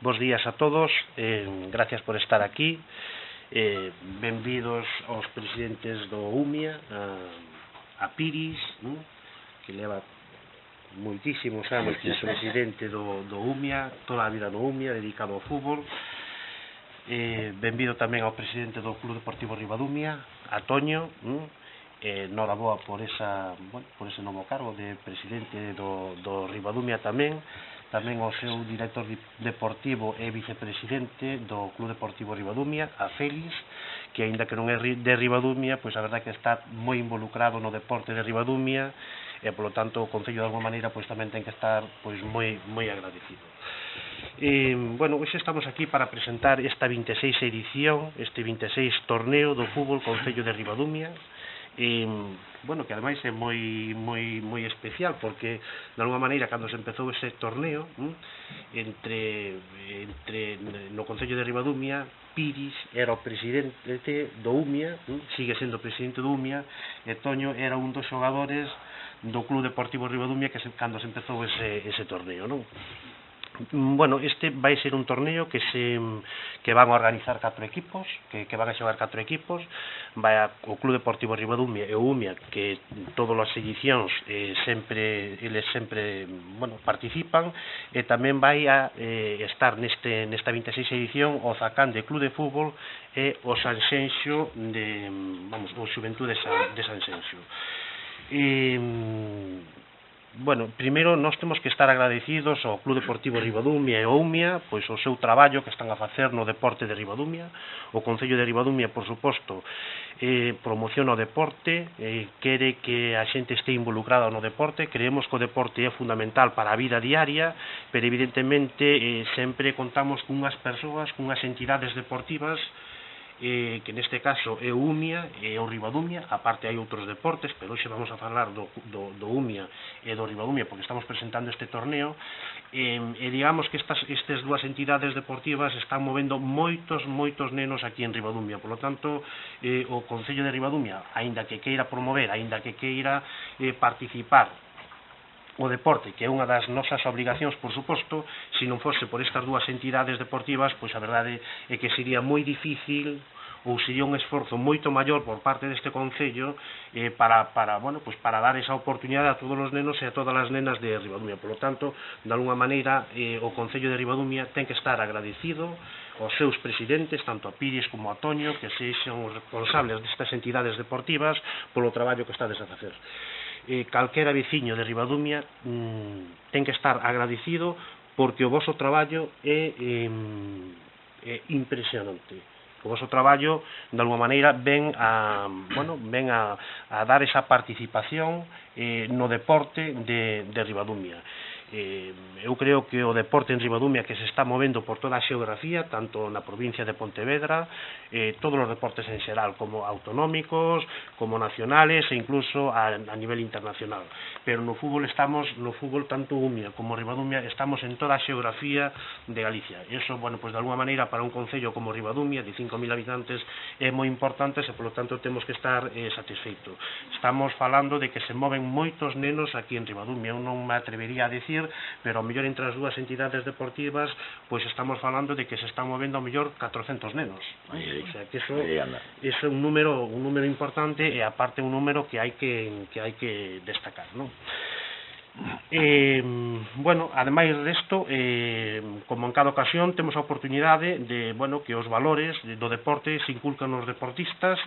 Bos días a todos, gracias por estar aquí. Benvidos aos presidentes do UMIA, a Piris, que leva moitísimos anos como presidente do UMIA, toda a vida no UMIA, dedicado ao fútbol. Benvido tamén ao presidente do Club Deportivo Ribadumia, a Toño, noraboa por ese novo cargo de presidente do Ribadumia tamén ao seu director deportivo e vicepresidente do Club Deportivo Ribadumia, a Félix, que aínda que non é de Ribadumia, pois a verdade que está moi involucrado no deporte de Ribadumia e, polo tanto, o Concello de alguma maneira pois tamén ten que estar pois moi agradecido. Hoxe estamos aquí para presentar esta 26 edición, este 26 torneo do fútbol Concello de Ribadumia, que ademais é moi especial porque de alguma maneira cando se empezou ese torneo no Concello de Ribadumia, Piris era o presidente do UMIA, sigue sendo presidente do UMIA, e Toño era un dos xogadores do Club Deportivo Ribadumia cando se empezou ese torneo, non? Este vai ser un torneo que van a organizar 4 equipos, que van a xogar 4 equipos. Vai o Club Deportivo Ribadumia e o UMIA, que todas as edicións eles sempre participan, e tamén vai a estar nesta 26 edición o Zacán de Club de Fútbol e o Sanxenxo o Xuventude de Sanxenxo. Primeiro, nós temos que estar agradecidos ao Club Deportivo Ribadumia e ao UMIA pois o seu traballo que están a facer no deporte de Ribadumia. O Concello de Ribadumia, por suposto, promociona o deporte, quere que a xente este involucrada no deporte. Creemos que o deporte é fundamental para a vida diaria, pero evidentemente sempre contamos cunhas persoas, cunhas entidades deportivas, que neste caso é o UMIA e o Ribadumia. Aparte hai outros deportes, pero hoxe vamos a falar do UMIA e do Ribadumia porque estamos presentando este torneo, e digamos que estas dúas entidades deportivas están movendo moitos nenos aquí en Ribadumia. Por lo tanto, o Concello de Ribadumia, aínda que queira promover, aínda que queira participar o deporte, que é unha das nosas obrigacións, por suposto, se non fose por estas dúas entidades deportivas, pois a verdade é que sería moi difícil ou sería un esforzo moito maior por parte deste Concello para dar esa oportunidade a todos os nenos e a todas as nenas de Ribadumia. Por lo tanto, de alguma maneira, o Concello de Ribadumia ten que estar agradecido aos seus presidentes, tanto a Piris como a Toño, que sexan os responsables destas entidades deportivas, polo traballo que estades a facer. Calquera veciño de Ribadumia ten que estar agradecido porque o voso traballo é impresionante. O voso traballo, de alguma maneira, ven a dar esa participación no deporte de Ribadumia. Eu creo que o deporte en Ribadumia, que se está movendo por toda a xeografía, tanto na provincia de Pontevedra, todos os deportes en xeral, como autonómicos, como nacionales e incluso a nivel internacional. Pero no fútbol tanto UMIA como Ribadumia estamos en toda a xeografía de Galicia. E iso, de alguma maneira, para un concello como Ribadumia, de 5.000 habitantes, é moi importante e, polo tanto, temos que estar satisfeitos. Estamos falando de que se moven moitos nenos aquí en Ribadumia. Eu non me atrevería a decir, pero ao mellor entre as dúas entidades deportivas pois estamos falando de que se están movendo ao mellor 400 nenos. O sea, que iso é un número importante e aparte un número que hai que destacar, non? Ademais desto, como en cada ocasión, temos a oportunidade de que os valores do deporte se inculcan nos deportistas.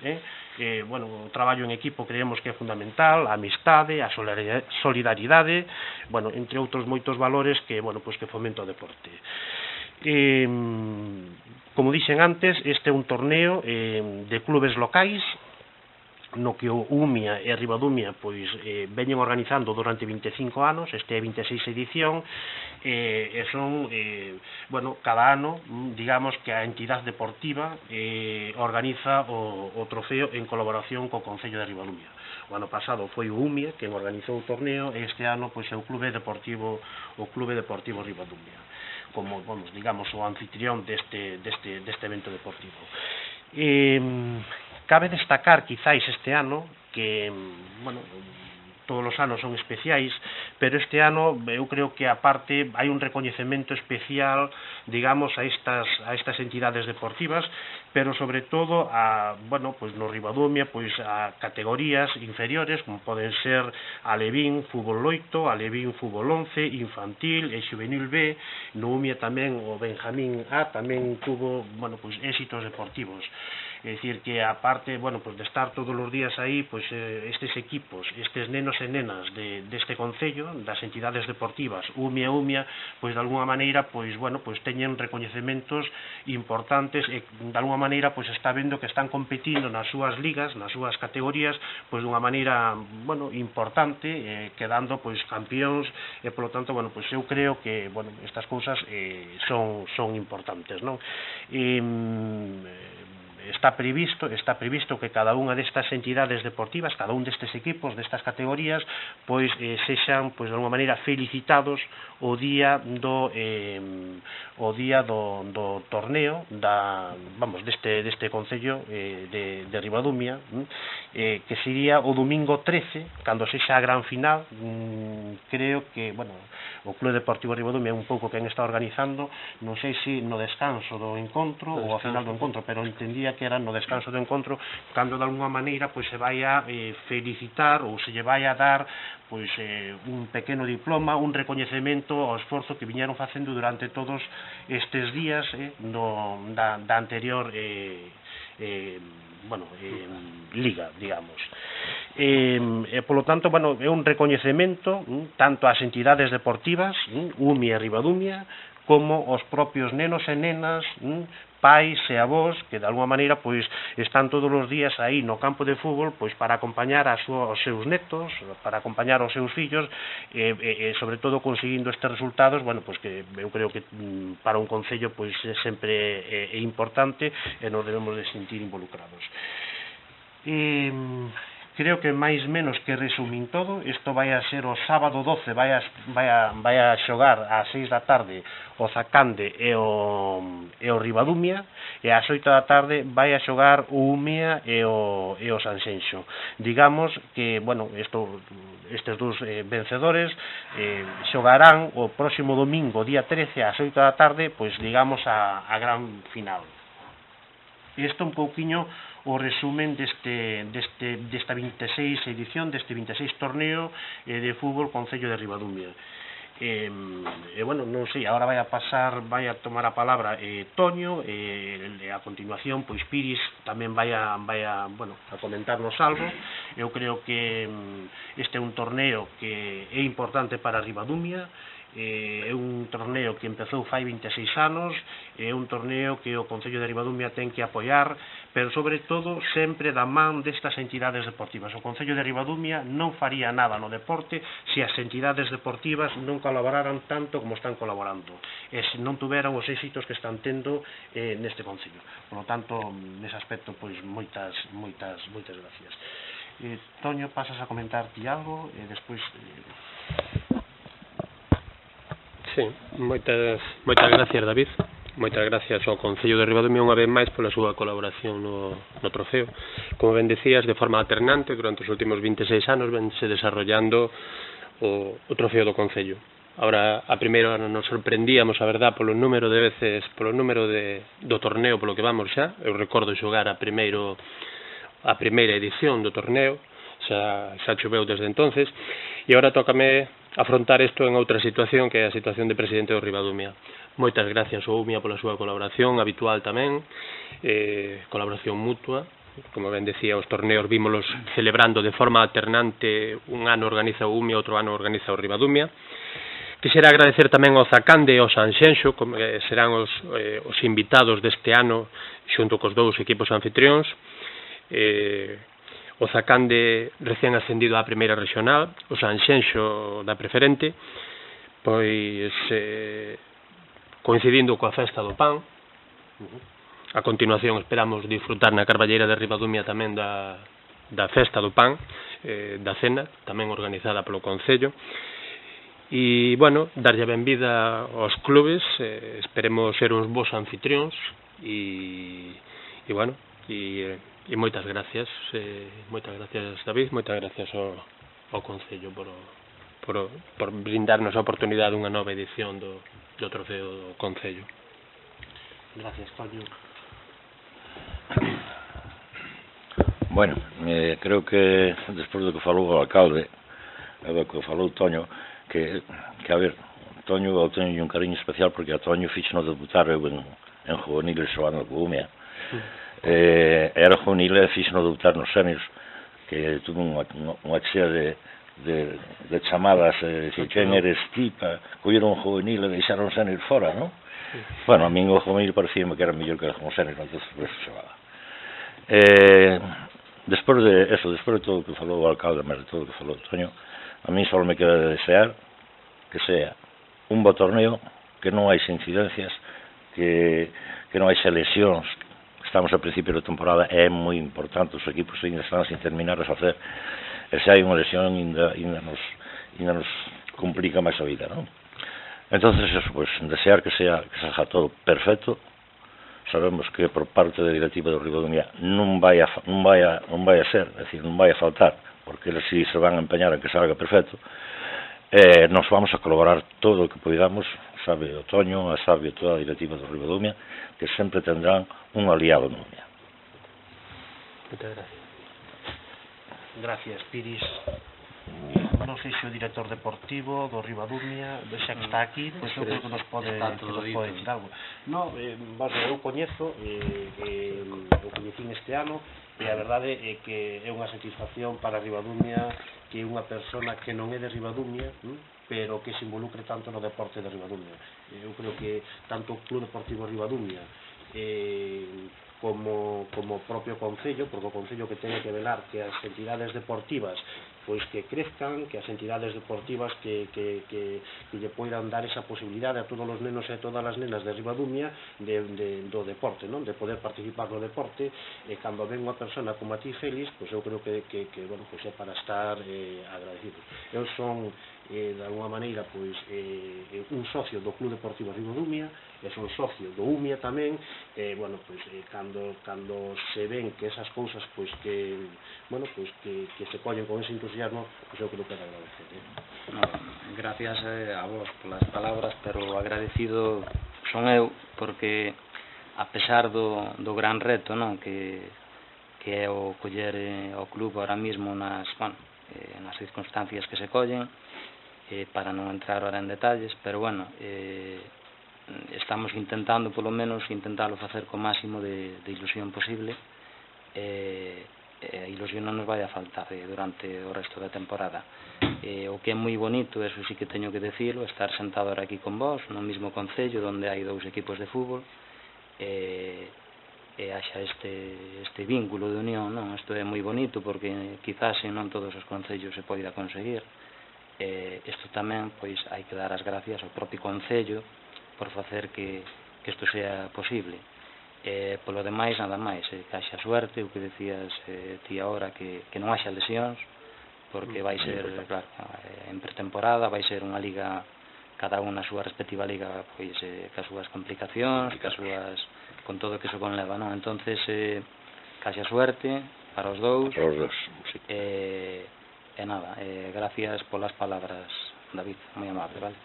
O traballo en equipo creemos que é fundamental, a amistade, a solidaridade, entre outros moitos valores que fomenta o deporte. Como dixen antes, este é un torneo de clubes locais no que o UMIA e a Ribadumia veñen organizando durante 25 anos. Este é a 26 edición e son, cada ano, digamos que a entidade deportiva organiza o trofeo en colaboración co Concello de Ribadumia. O ano pasado foi o UMIA quen organizou o torneo e este ano é o Club Deportivo Ribadumia, como, digamos, o anfitrión deste evento deportivo. Cabe destacar, quizáis, este ano, que todos os anos son especiais, pero este ano eu creo que aparte hai un recoñecemento especial, digamos, a estas entidades deportivas, pero sobre todo a, bueno, pois no Ribadumia, pois a categorías inferiores, como poden ser Alevín Fútbol 8, Alevín Fútbol 11, Infantil e Xuvenil B, no Umia tamén o Benjamín A tamén tuvo, bueno, pois éxitos deportivos. É dicir que aparte, bueno, pues de estar todos os días aí, pues estes equipos, estes nenos e nenas deste concello, das entidades deportivas, Umia, pues de alguna maneira, pues bueno, pues teñen recoñecementos importantes e de alguna maneira pues está vendo que están competindo nas súas ligas, nas súas categorías, pues dunha maneira, bueno, importante, quedando pues campións e polo tanto, bueno, pues eu creo que, bueno, estas cousas son importantes, non? Está previsto que cada unha destas entidades deportivas, cada un destes equipos, destas categorías, pois sexan, pois de alguma maneira felicitados o día do torneo deste concello de Ribadumia, que sería o domingo 13, cando sexa a gran final. Creo que, bueno, o Club Deportivo Ribadumia é un pouco quen está organizando, non sei se no descanso do encontro ou ao final do encontro, pero entendía que era no descanso do encontro cando de alguma maneira pois se vai a felicitar ou se lle vai a dar pois un pequeno diploma, un recoñecemento ao esforzo que viñeron facendo durante todos estes días da anterior liga, digamos. Polo tanto, bueno, é un recoñecemento tanto ás entidades deportivas, Umia e Ribadumia, como os propios nenos e nenas, pais e avós que de alguma maneira pois están todos os días aí no campo de fútbol pois para acompañar aos seus netos, para acompañar aos seus fillos e sobre todo conseguindo estes resultados, bueno, pois que eu creo que para un concello pois sempre é importante e nos debemos de sentir involucrados. Creo que máis menos que resumín todo. Isto vai a ser o sábado 12, vai a xogar ás 6 da tarde o Zacande e o Ribadumia, e ás 8 da tarde vai a xogar o Umia e o Sanxenxo. Digamos que, bueno, estes dous vencedores xogarán o próximo domingo, día 13, ás 8 da tarde, pois digamos a gran final. Isto un pouquiño o resumen desta 26 edición, deste 26 torneo de fútbol Concello de Ribadumia. Bueno, non sei, agora vai a tomar a palabra Toño, e a continuación, pois Piris tamén vai a comentarnos algo. Eu creo que este é un torneo que é importante para Ribadumia, é un torneo que empezou fai 26 anos, é un torneo que o Concello de Ribadumia ten que apoiar, pero sobre todo sempre da man destas entidades deportivas. O Concello de Ribadumia non faría nada no deporte se as entidades deportivas non colaboraran tanto como están colaborando, e se non tuveran os éxitos que están tendo neste Concello. Por lo tanto, nese aspecto, pois moitas gracias. Toño, pasas a comentar ti algo e despois... Sí, moitas gracias, David. Moitas gracias ao Concello de Ribadumia unha vez máis pola súa colaboración no trofeo. Como ben decías, de forma alternante, durante os últimos 26 anos vense desarrollando o trofeo do Concello. Ahora, a primeira nos sorprendíamos, a verdad, polo número de veces, polo número do torneo polo que vamos xa. Eu recordo xogar a primeira edición do torneo, xa choveu desde entonces, e agora tócame afrontar isto en outra situación, que é a situación de presidente do Ribadumia. Moitas gracias ao Umia pola súa colaboración habitual tamén, colaboración mutua. Como ben decía, os torneos vímolos celebrando de forma alternante, un ano organiza o Umia, outro ano organiza o Ribadumia. Quixera agradecer tamén ao Zacande e ao Sanxenxo, que serán os invitados deste ano xunto cos dous equipos anfitrións. O Zacande recén ascendido á primeira regional, o Sanxenxo da preferente, pois coincidindo coa festa do pan. A continuación esperamos disfrutar na Carballeira de Ribadumia tamén da festa do pan, da cena, tamén organizada polo Concello. E, bueno, darlle a benvida aos clubes, esperemos ser uns bons anfitrións e moitas gracias, David, moitas gracias ao ao Concello por brindarnos a oportunidade dunha nova edición do Trofeo do Concello. Gracias, Toño. Bueno, creo que despois do que falou o alcalde e do que falou Toño, que a ver, Toño eu teño un cariño especial porque a Toño fixo no debutar eu en juveniles xoando co Umea. Era juvenil e fixo no debutar nos seniors, que tuve unha chea de chamadas, que quen eres ti, colleron un juvenil e deixaron o senior fora, non? Bueno, a min o juvenil parecíame que era mellor que o senior, entón por eso se va. Despois de todo o que falou o alcalde, de todo o que falou Toño, a mí só me queda desear que sea un bo torneo, que non hai incidencias, que non hai lesións. Estamos a principio da temporada, é moi importante, os equipos ainda están sin terminar de facer, e se hai unha lesión ainda nos complica máis a vida, non? Entonces, eso, pues, desear que seja todo perfecto. Sabemos que por parte da directiva do Ribadumia non vai a ser, é dicir, non vai a faltar, porque eles si se van a empeñar en que salga perfecto. Nos vamos a colaborar todo o que podamos, sabe o Toño, sabe toda a directiva do Ribadumia, que sempre tendrán un aliado no Umea. Moitas gracias. Gracias, Piris. Non sei se o director deportivo do Ribadumia, xa que está aquí, pois eu creo que nos pode dicir algo. Non, eu coñezo, o coñecín este ano, e a verdade é que é unha satisfacción para Ribadumia que unha persona que non é de Ribadumia, pero que se involucre tanto no deporte de Ribadumia. Eu creo que tanto o Club Deportivo Ribadumia como o propio Concello, porque o Concello que ten que velar que as entidades deportivas pois que crezcan, que as entidades deportivas que lle poidan dar esa posibilidade a todos os nenos e todas as nenas de Ribadumia do deporte, non? De poder participar no deporte, e cando ven unha persona como a ti, Félix, pois eu creo que bueno, pois é para estar agradecido. Eu son de alguma maneira pois un socio do Club Deportivo Ribadumia, e son socio do Umea tamén, bueno, pois cando se ven que esas cousas pois que, bueno, pois que se collen con ese entusiasmo, pois eu creo que é de agradecer. No, gracias a vos polas palabras, pero agradecido son eu, porque a pesar do gran reto, non, que é o coller o club ahora mismo nas circunstancias que se collen, para non entrar ahora en detalles, pero bueno, estamos intentando, polo menos, intentalo facer co máximo de ilusión posible, a ilusión non nos vai a faltar durante o resto da temporada. O que é moi bonito, eso sí que teño que decirlo, estar sentado ahora aquí con vos, no mismo concello, onde hai 2 equipos de fútbol, e haxa este vínculo de unión, non? Isto é moi bonito, porque quizás non todos os concellos se poida conseguir. Isto tamén, pois, hai que dar as gracias ao propio concello por facer que isto sea posible. Polo demais, nada máis, que haxa suerte, o que decías ti agora, que non haxa lesións, porque vai ser, claro, en pretemporada, vai ser unha liga, cada unha na súa respectiva liga, pois, cas súas complicacións, con todo o que se conleva, non? Entonces, que haxa suerte para os dous. Para os dous, sí. E nada, gracias polas palabras, David, moi amable, vale?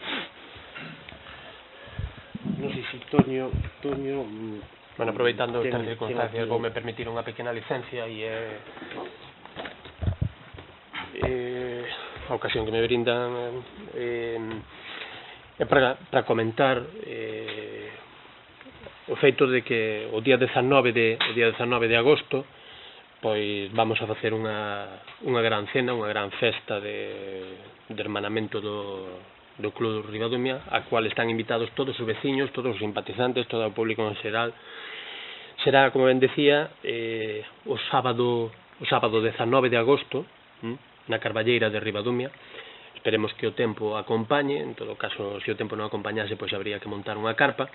Non sei se Toño... Bueno, aproveitando estas circunstancias, voume permitir unha pequena licencia e a ocasión que me brindan é para comentar o feito de que o día 19 de agosto pois vamos a facer unha gran cena, unha gran festa de hermanamento do Club Ribadumia, a cual están invitados todos os veciños, todos os simpatizantes, todo o público en xeral. Será, como ben decía, o sábado 19 de agosto, na Carballeira de Ribadumia. Esperemos que o tempo acompañe, en todo caso, se o tempo non acompañase, pois habría que montar unha carpa.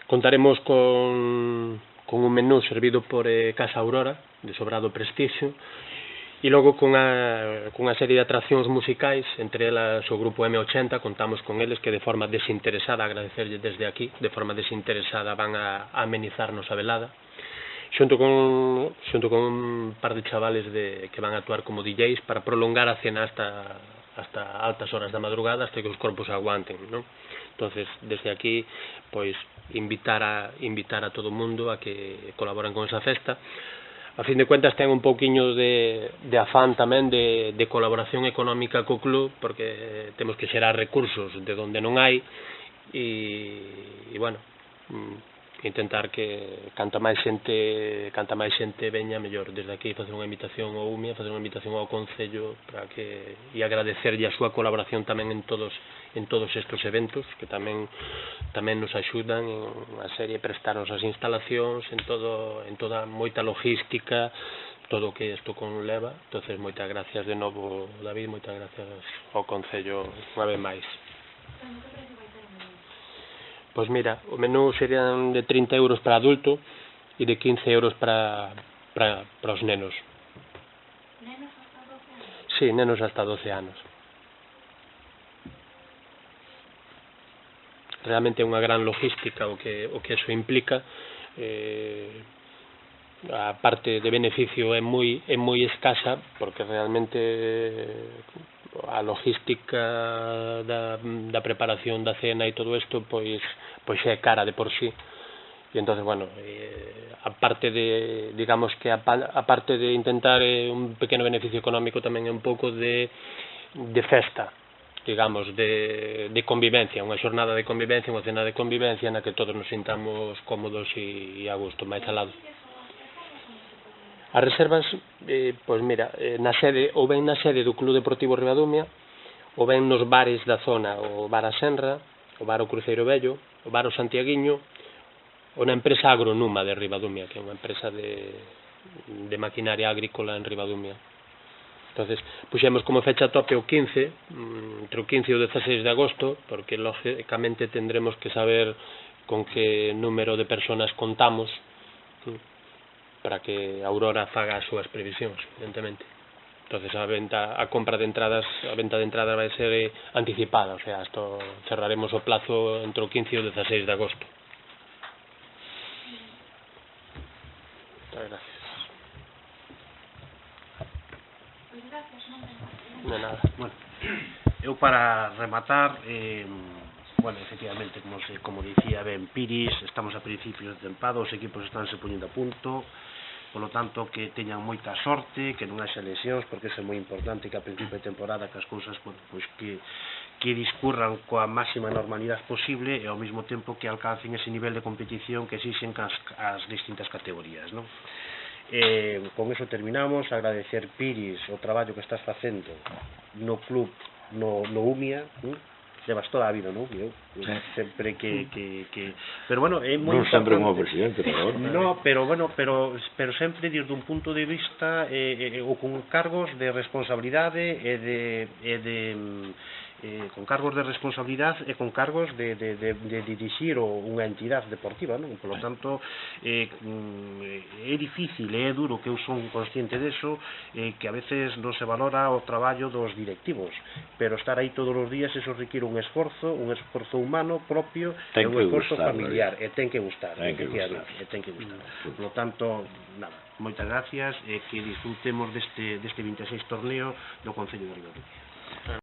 Contaremos con un menú servido por Casa Aurora, de sobrado prestixio, e logo con unha serie de atraccións musicais, entre elas o grupo M80, contamos con eles que de forma desinteresada, agradecerlle desde aquí, de forma desinteresada van a amenizarnos a velada, xunto con un par de chavales que van a actuar como DJs para prolongar a cena hasta altas horas da madrugada, hasta que os corpos aguanten, ¿no? Entonces, desde aquí, pois, invitar a todo o mundo a que colaboren con esa festa. A fin de cuentas ten un pouquiño de afán tamén de colaboración económica co club, porque temos que xerar recursos de onde non hai, e bueno, intentar que canta máis xente veña mellor. Desde aquí facer unha invitación ao UMIA, facer unha invitación ao Concello para que, e agradecerlle a súa colaboración tamén en todos estes eventos, que tamén nos axudan en a serie prestarnos as instalacións, en toda moita logística, todo o que isto conleva. Entonces, moitas gracias de novo, David, moitas gracias ao Concello unha vez máis. Pois mira, o menú serían de 30 euros para adulto e de 15 euros para os nenos. Nenos hasta 12 anos? Sí, nenos hasta 12 anos. Realmente é unha gran logística o que eso implica. A parte de beneficio é moi escasa, porque realmente a logística da preparación da cena e todo isto pois é cara de por sí. E entonces, bueno, aparte de, digamos que aparte de intentar un pequeno beneficio económico, tamén é un pouco de festa, digamos, de convivencia, unha xornada de convivencia, unha cena de convivencia na que todos nos sintamos cómodos e a gusto, máis alado. As reservas, pois mira, ou ben na sede do Club Deportivo Ribadumia, ou ben nos bares da zona, o Bar a Senra, o Bar o Cruceiro Vello, o Bar o Santiaguiño, ou na empresa Agronuma de Ribadumia, que é unha empresa de maquinaria agrícola en Ribadumia. Entonces, puxemos como fecha tope o 15, entre o 15 e o 16 de agosto, porque lógicamente tendremos que saber con que número de personas contamos, para que Aurora faga as súas previsións, evidentemente. Entonces a venta de entradas vai ser anticipada, o sea, esto cerraremos o plazo entre o 15 e o 16 de agosto. Muchas gracias. De nada. Bueno, eu para rematar, bueno, efectivamente, como dicía ben Piris, estamos a principios de tempada, os equipos están se poñendo a punto, polo tanto que teñan moita sorte, que non haxa lesións, porque é moi importante que a principio de temporada que as cousas, bueno, pois que discurran coa máxima normalidade posible e ao mesmo tempo que alcancen ese nivel de competición que exixen as distintas categorías, non? Con eso terminamos. Agradecer, Piris, o traballo que estás facendo no club, no UMIA, levas toda a vida no UMIA, sempre que pero bueno, é moi non sempre como presidente, no, pero bueno, pero sempre desde un punto de vista ou con cargos de responsabilidade con cargos de responsabilidade e con cargos de dirixir unha entidade deportiva, non? Por lo tanto, é difícil e é duro, que eu son consciente deso, que a veces non se valora o traballo dos directivos, pero estar aí todos os días, eso requiere un esforzo humano propio e un esforzo familiar, e ten que gustar, por lo tanto, nada, moitas gracias e que disfrutemos deste 26 torneo do Concello de Ribadumia.